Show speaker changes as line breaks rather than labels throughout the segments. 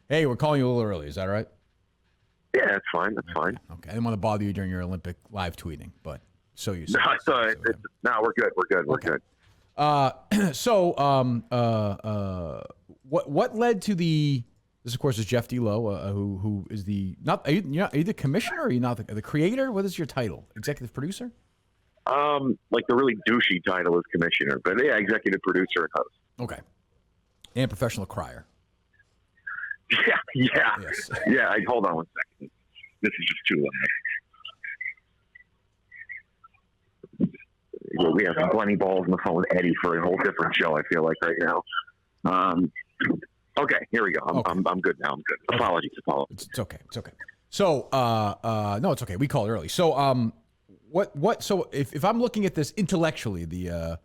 Hey, we're calling you a little early. Is that all right?
Yeah, that's fine. That's fine.
Okay. I didn't want to bother you during your Olympic live tweeting, but so you
No,
said.
it's all right. No, we're good. We're good. We're good.
What led to the? This, of course, is Jeff D Lowe, who is the not? Are you the commissioner? Or are you not the creator? What is your title? Executive producer?
Like the really douchey title is commissioner, but yeah, executive producer and host.
Okay. And professional crier.
Yeah.
Yes.
Yeah. Hold on one second. This is just too loud. We have plenty balls on the phone with Eddie for a whole different show. I feel like right now. Okay, here we go. I'm good now. I'm good. Apologies.
It's okay. It's okay. So, no, it's okay. We called early. So, So, if I'm looking at this intellectually, the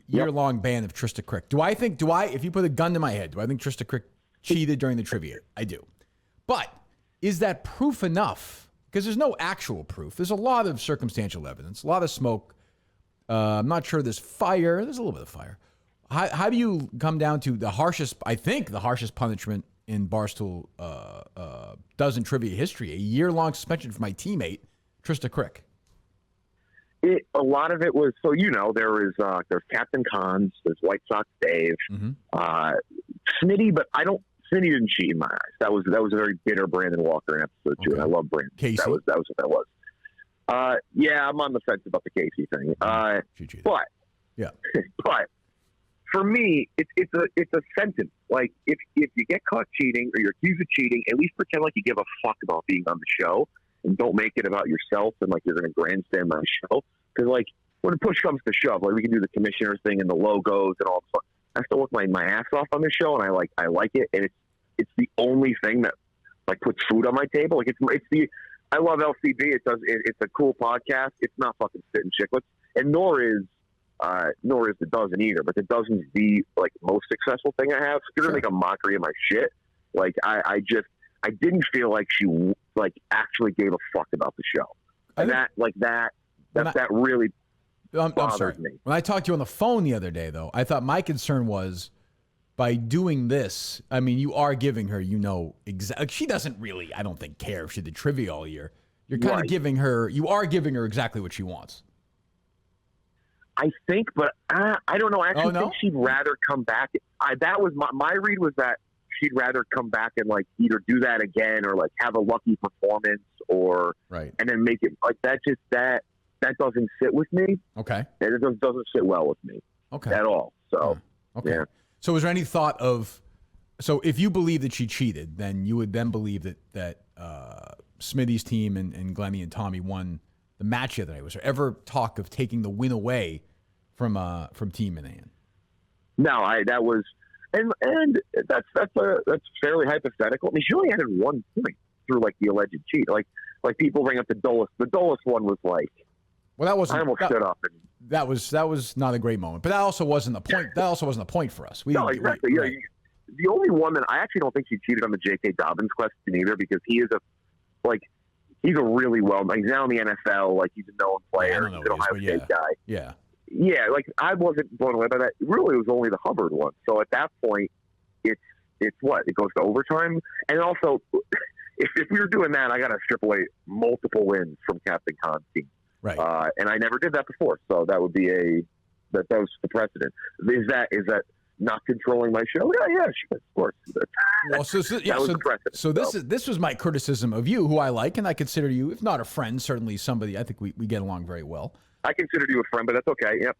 year-long ban of Trysta Krick, if you put a gun to my head, do I think Trysta Krick cheated during the trivia? I do. But is that proof enough? Because there's no actual proof. There's a lot of circumstantial evidence, a lot of smoke. I'm not sure there's fire. There's a little bit of fire. How do you come down to the harshest punishment in Barstool dozen trivia history, a year-long suspension for my teammate, Trysta Krick?
A lot of it was, there's Captain Cons, there's White Sox Dave, Smitty, but Smitty didn't cheat in my eyes. That was a very bitter Brandon Walker in episode 2, and I love Brandon.
Casey?
That was what that was. Yeah, I'm on the fence about the Casey thing. But for me, it's a sentence. Like if you get caught cheating or you're accused of cheating, at least pretend like you give a fuck about being on the show and don't make it about yourself and like you're going to grandstand my show. Because like when push comes to shove, like we can do the commissioner thing and the logos and all that stuff. I still work my ass off on this show, and I like it, and it's the only thing that like puts food on my table. Like I love LCB. It's a cool podcast. It's not fucking spitting chicklets, and nor is the dozen either. But the dozen's the like most successful thing I have. So you're gonna make a mockery of my shit. Like I didn't feel like she like actually gave a fuck about the show, and that really bothered me.
When I talked to you on the phone the other day, though, I thought my concern was by doing this. I mean, you are giving her, exactly. She doesn't really, I don't think, care if she did trivia all year. You're kind of giving her exactly what she wants.
I think, but I don't know. I actually think she'd rather come back. That was my read was that she'd rather come back and like either do that again or like have a lucky performance or and then make it like that. Just that doesn't sit with me.
Okay,
it doesn't sit well with me.
Okay,
at all. So yeah.
So was there any thought of? So if you believe that she cheated, then you would then believe that Smitty's team and Glennie and Tommy won the match the other day. Was there ever talk of taking the win away from Team Minihane? No,
that was, and that's fairly hypothetical. I mean, she only added 1 point through like the alleged cheat. Like people bring up the Dulles. The Dulles one was like,
well, that wasn't.
I almost stood up. And,
that was not a great moment, but that also wasn't the point. That also wasn't the point for us.
No, exactly. Yeah, the only one that I actually don't think she cheated on the J.K. Dobbins question either, because he's a really he's now in the NFL. Like he's a known player. He's an Ohio State guy.
Yeah.
Yeah, like I wasn't blown away by that. Really, it was only the Hubbard one. So at that point, it's what? It goes to overtime. And also, if we were doing that, I got to strip away multiple wins from Captain Khan's team.
Right.
And I never did that before, so that would be that was the precedent. Is that not controlling my show? Yeah, sure, of course.
Well, so this was my criticism of you, who I like, and I consider you, if not a friend, certainly somebody. I think we get along very well.
I considered you a friend, but that's okay. Yep.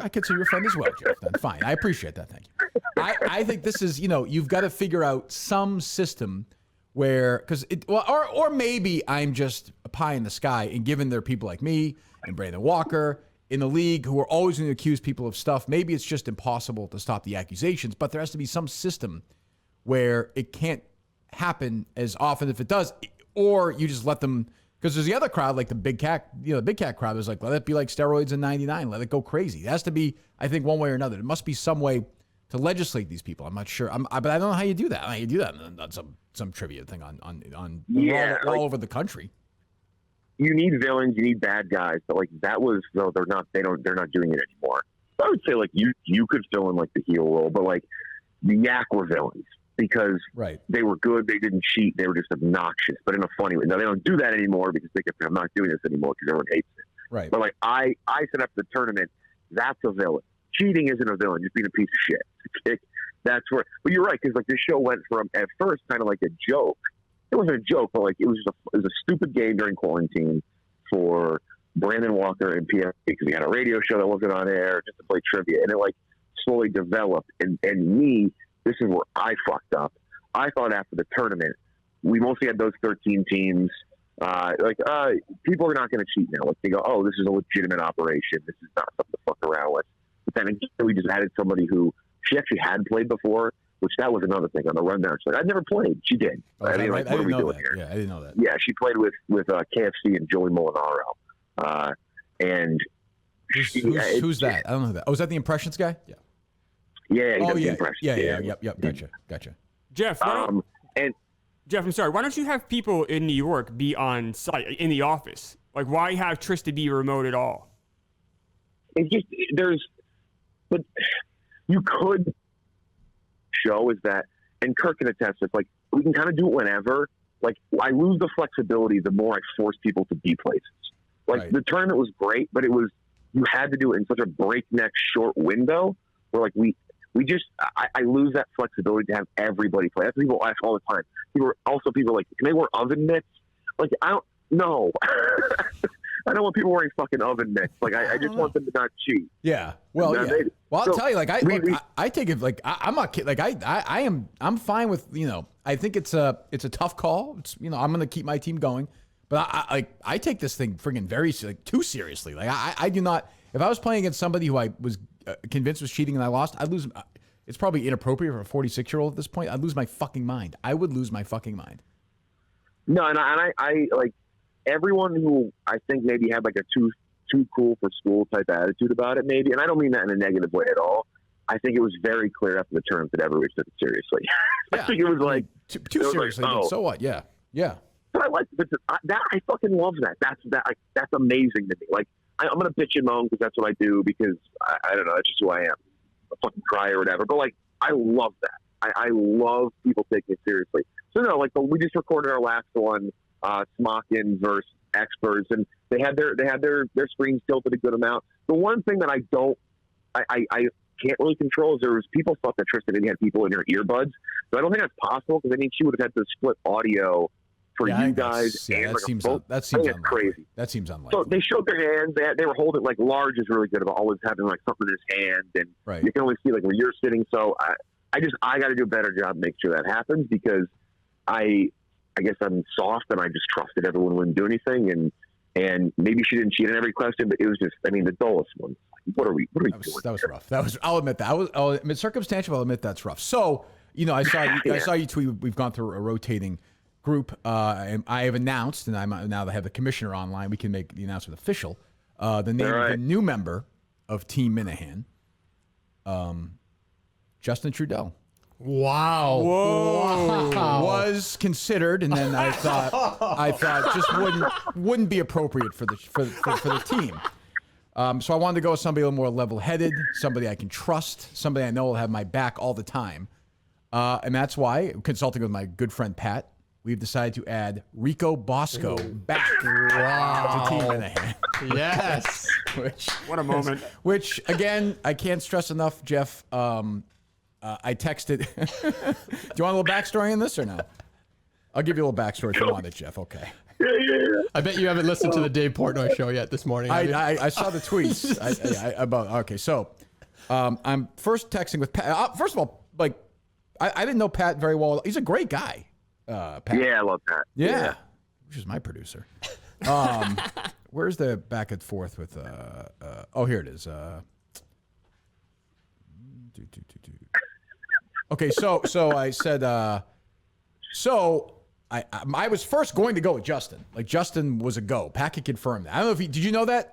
I consider you a friend as well, Jeff. Then fine, I appreciate that. Thank you. I think this is, you've got to figure out some system where, or maybe I'm just a pie in the sky, and given there are people like me and Brandon Walker in the league who are always going to accuse people of stuff, maybe it's just impossible to stop the accusations, but there has to be some system where it can't happen as often if it does, or you just let them. Because there's the other crowd, like the Big Cat, the Big Cat crowd is like, let it be like steroids in '99. Let it go crazy. It has to be, I think, one way or another. There must be some way to legislate these people. I'm not sure. But I don't know how you do that. How you do that on some trivia thing on all over the country.
You need villains. You need bad guys. But like that was, no, they're not. They're not doing it anymore. I would say like you could fill in like the heel role, but like the Yak were villains. because
Right.
they were good, they didn't cheat, they were just obnoxious, but in a funny way. Now, they don't do that anymore because they I'm not doing this anymore because everyone hates it.
Right.
But, like, I set up the tournament. That's a villain. Cheating isn't a villain. Just being a piece of shit. That's where. But you're right, because, like, this show went from, at first, kind of like a joke. It wasn't a joke, but, like, it was a stupid game during quarantine for Brandon Walker and PFP because we had a radio show that wasn't on air just to play trivia. And it, like, slowly developed. And me, this is where I fucked up. I thought after the tournament, we mostly had those 13 teams. People are not going to cheat now. Like, they go, oh, this is a legitimate operation. This is not something to fuck around with. But then again, we just added somebody who she actually had played before, which that was another thing on the rundown. She's like, I've never played. She did.
Oh,
I mean, like, what are we doing here?
Yeah, I didn't know that.
Yeah, she played with KFC and Joey Molinaro. And
who's that? I don't know who that. Oh, is that the Impressions guy? Yeah.
Yeah.
Oh, yeah.
Impressions.
Yeah. Yep. Gotcha.
Jeff, Jeff, I'm sorry. Why don't you have people in New York be on site in the office? Like, why have Trysta be remote at all?
It's just but you could show is that, and Kirk can attest this. Like, we can kind of do it whenever. Like, I lose the flexibility the more I force people to be places. Like,
right.
The tournament was great, but you had to do it in such a breakneck short window where, like, I lose that flexibility to have everybody play. That's what people ask all the time. People are like, can they wear oven mitts? Like, I don't know. I don't want people wearing fucking oven mitts. Like, I just want them to not cheat.
Yeah. Well, yeah. Well, I'll tell you, like, I take it, like, I'm not kidding. Like, I'm fine with, I think it's a tough call. It's, I'm going to keep my team going, but I take this thing friggin' very, like, too seriously. Like, I do not, if I was playing against somebody who I was convinced was cheating and I lost, I'd lose. It's probably inappropriate for a 46-year-old at this point. I'd lose my fucking mind. I would lose my fucking mind.
No, and I like everyone who I think maybe had like a too cool for school type attitude about it, maybe. And I don't mean that in a negative way at all. I think it was very clear after the tournament that everybody took it seriously.
Yeah.
I think it was like
too seriously.
Like,
so what? Yeah.
But I like that. I fucking love that. That's amazing to me. Like, I'm gonna bitch and moan because that's what I do because I don't know. That's just who I am. A fucking cry or whatever. But like, I love that. I love people taking it seriously. So no, like we just recorded our last one, Smockin versus Experts, and they had their screens tilted a good amount. The one thing that I can't really control is there was people thought that Trysta maybe had people in her earbuds, but I don't think that's possible because I think she would have had to split audio for you guys.
Yeah,
and
that seems
unlikely. Crazy.
That seems unlikely.
So they showed their hands. They were holding, like, Large is really good about always having like something in his hand, and
right.
You can only see like where you're sitting. So I got to do a better job to make sure that happens because I guess I'm soft and I just trusted everyone wouldn't do anything, and maybe she didn't cheat in every question, but it was just the dullest one. What are we doing?
That was rough. I'll admit that. Circumstantial. I'll admit that's rough. So I saw you tweet. We've gone through a rotating group, and I have announced, and now that I have the commissioner online, we can make the announcement official. The name of the new member of Team Minihane, Justin Trudeau.
Wow.
Whoa.
Was considered, and then I thought just wouldn't be appropriate for the team. So I wanted to go with somebody a little more level-headed, somebody I can trust, somebody I know will have my back all the time, and that's why, consulting with my good friend Pat, we've decided to add Rico Bosco back to Team Minihane.
Yes.
What a moment.
Which, again, I can't stress enough, Jeff. I texted. Do you want a little backstory on this or no? I'll give you a little backstory if you want it, Jeff. Okay.
Yeah.
I bet you haven't listened to the Dave Portnoy show yet this morning.
I saw the tweets okay. So I'm first texting with Pat. First of all, like I didn't know Pat very well. He's a great guy. Pat.
Yeah, I love Pat.
Yeah. Which is my producer. Where's the back and forth with? Here it is. Okay, so I said, I was first going to go with Justin. Like Justin was a go. Pat can confirm that. I don't know if did you know that,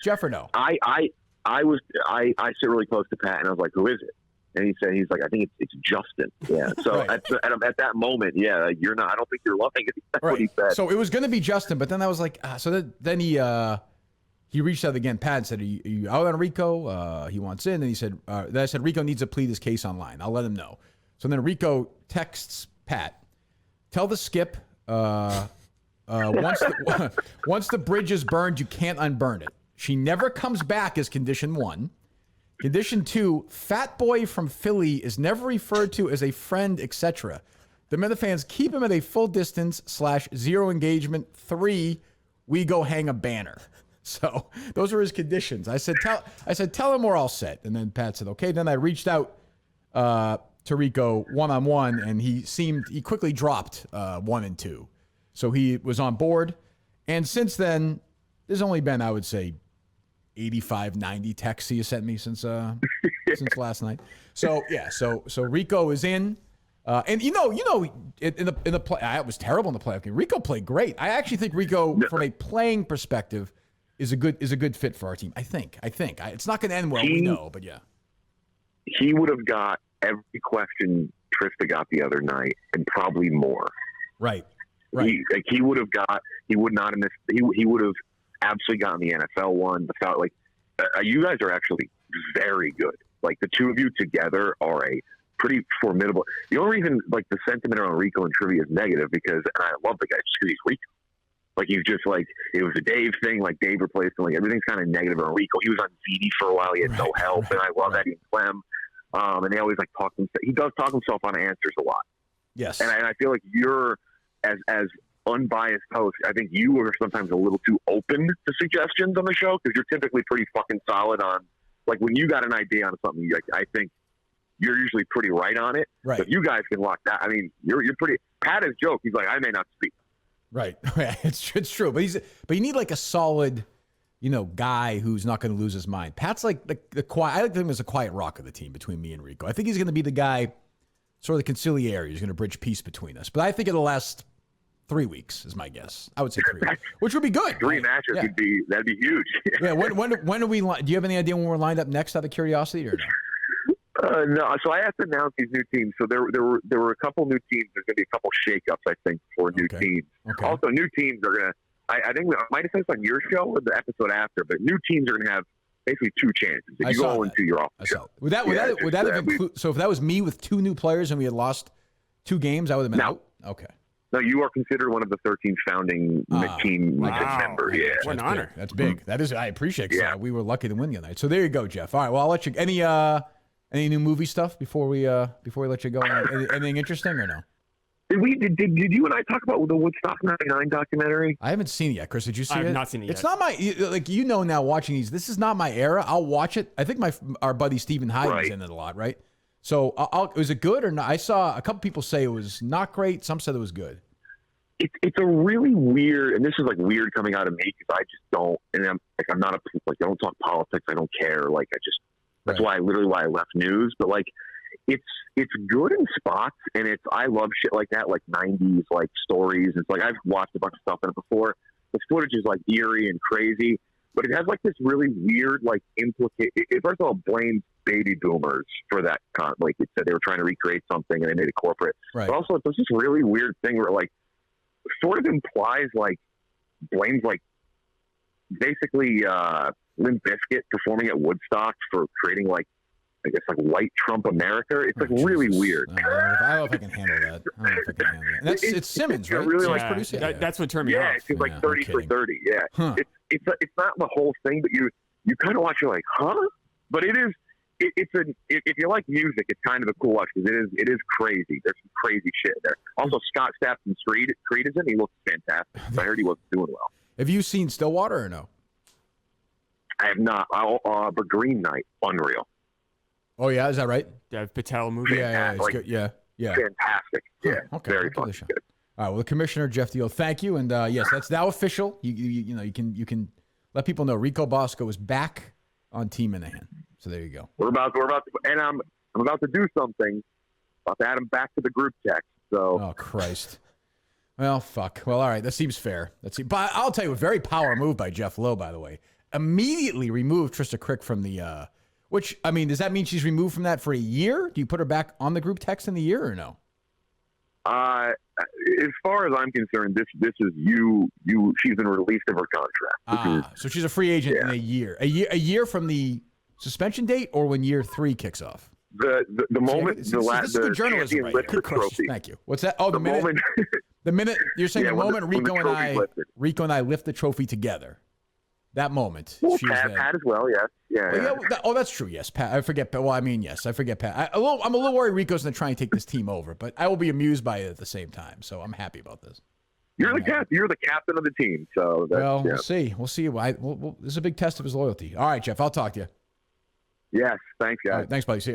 Jeff, or no?
I sit really close to Pat and I was like, who is it? And he's like, I think it's Justin. Yeah. So
right.
at that moment, yeah, you're not. I don't think you're loving it. That's what he said.
So it was going to be Justin, but then I was like, then he reached out again, Pat, and said, are you out on Rico? He wants in. And he said, then I said, Rico needs to plead his case online. I'll let him know. So then Rico texts Pat, tell the skip, once the bridge is burned, you can't unburn it. She never comes back is condition 1. Condition 2, fat boy from Philly is never referred to as a friend, etc. The Minifans keep him at a full distance / 0 engagement. 3, we go hang a banner. So those are his conditions. I said, tell him we're all set. And then Pat said, okay. Then I reached out to Rico one-on-one, and he quickly dropped 1 and 2. So he was on board. And since then, there's only been, I would say, 85, 90 texts he has sent me since last night. So yeah, so Rico is in, and in the play, I was terrible in the playoff game. Rico played great. I actually think Rico, from a playing perspective, is a good fit for our team. I think it's not going to end well, we know, but yeah,
he would have got every question Trysta got the other night, and probably more.
Right.
He would not have missed. He would have absolutely gotten the NFL one. You guys are actually very good. Like, the two of you together are a pretty formidable. The only reason, like, the sentiment around Rico and trivia is negative because, and I love the guy, just because he's Rico. Like, he's just like, it was a Dave thing. Like, Dave replaced him. Like, everything's kind of negative around Rico. He was on ZD for a while. He had no help, and I love Eddie and Clem. And they always like talk himself. He does talk himself on answers a lot.
Yes.
And I feel like you're as unbiased host. I think you are sometimes a little too open to suggestions on the show because you're typically pretty fucking solid on, like, when you got an idea on something. Like, I think you're usually pretty right on it.
Right.
But you guys can lock that. I mean, you're pretty. Pat has joked. He's like, I may not speak.
Right. It's true. But you need like a solid, guy who's not going to lose his mind. Pat's like the quiet. I like him as a quiet rock of the team between me and Rico. I think he's going to be the guy, sort of the conciliary. He's going to bridge peace between us. But I think it'll last 3 weeks is my guess. I would say 3 weeks, which would be good.
3 matches that'd be huge.
Yeah. When do we? Do you have any idea when we're lined up next? Out of curiosity, or no?
No. So I have to announce these new teams. So there were a couple new teams. There's going to be a couple shakeups, I think, for new teams.
Okay.
Also, new teams are going to. I think I might have said this on your show or the episode after, but new teams are going to have basically 2 chances. If you go into your office show.
Would that have include? So if that was me with 2 new players and we had lost 2 games, I would have been out. Okay.
No, you are considered one of the 13 founding team members. Yeah,
what an honor.
That's big. That is. I appreciate it. Yeah. We were lucky to win the other night. So there you go, Jeff. All right. Well, I'll let you. Any new movie stuff before we let you go? Anything interesting or no?
Did you and I talk about the Woodstock 99 documentary?
I haven't seen it yet. Chris, did you see it?
I have not seen it yet.
It's not my, now watching these, this is not my era. I'll watch it. I think our buddy Stephen Hyde is in it a lot, right? So was it good or not? I saw a couple people say it was not great. Some said it was good.
It's a really weird, and this is like weird coming out of me because I just don't, and I'm not I don't talk politics. I don't care. Like, that's why I left news. But like, it's good in spots, and I love shit like that, like 90s like stories. It's like I've watched a bunch of stuff in it before. The footage is like eerie and crazy, but it has like this really weird like first of all, blames baby boomers for that. Like it said they were trying to recreate something and they made it corporate.
Right.
But also there's this really weird thing where like sort of implies like blames like basically Limp Bizkit performing at Woodstock for creating like, I guess, like white Trump America. It's like really weird.
I don't know if I can handle that. And it's Simmons, right?
Really
like producing.
That's what turned me off.
It's like 30 for 30. Yeah.
Huh.
It's not the whole thing, but you kind of watch, you're like, huh? But if you like music, it's kind of a cool watch because it is crazy. There's some crazy shit there. Also, Scott Stapp from Creed is in. He looks fantastic. I heard he wasn't doing well.
Have you seen Stillwater or no?
I have not. But Green Knight, unreal.
Oh yeah, is that right?
Dev Patel movie.
Yeah, it's good. Yeah.
Fantastic. Yeah,
okay.
Very fun.
Good. All right. Well, the commissioner Jeff D Lowe, thank you, and yes, that's now official. You can let people know Rico Bosco is back on Team Minihane. So there you go.
We're about to, and I'm about to do something. About to add him back to the group text. So.
Oh Christ. Well, fuck. Well, all right. That seems fair. But I'll tell you, a very power move by Jeff Lowe, by the way. Immediately removed Trysta Krick from the. Which, I mean, does that mean she's removed from that for a year? Do you put her back on the group text in the year or no?
As far as I'm concerned, this is you. She's been released of her contract.
So she's a free agent in a year. A year from the suspension date, or when year 3 kicks off.
the moment
this is good journalism right
lifted
here.
the trophy.
Thank you. What's that? Oh,
The moment.
the minute you're saying the
when
moment
when
Rico and
trophy's lifted.
I lift the trophy together. That moment.
Well,
she was
Pat,
there.
Pat as well. Yeah. Yeah.
That's true. Yes, Pat. I forget. Well, I mean, yes, I forget Pat. I'm a little worried Rico's going to try and take this team over, but I will be amused by it at the same time. So I'm happy about this.
You're the captain. You're the captain of the team. So
We'll see. We'll see. This is a big test of his loyalty. All right, Jeff. I'll talk to you.
Yes. Thanks, guys.
All right, thanks, buddy. See you.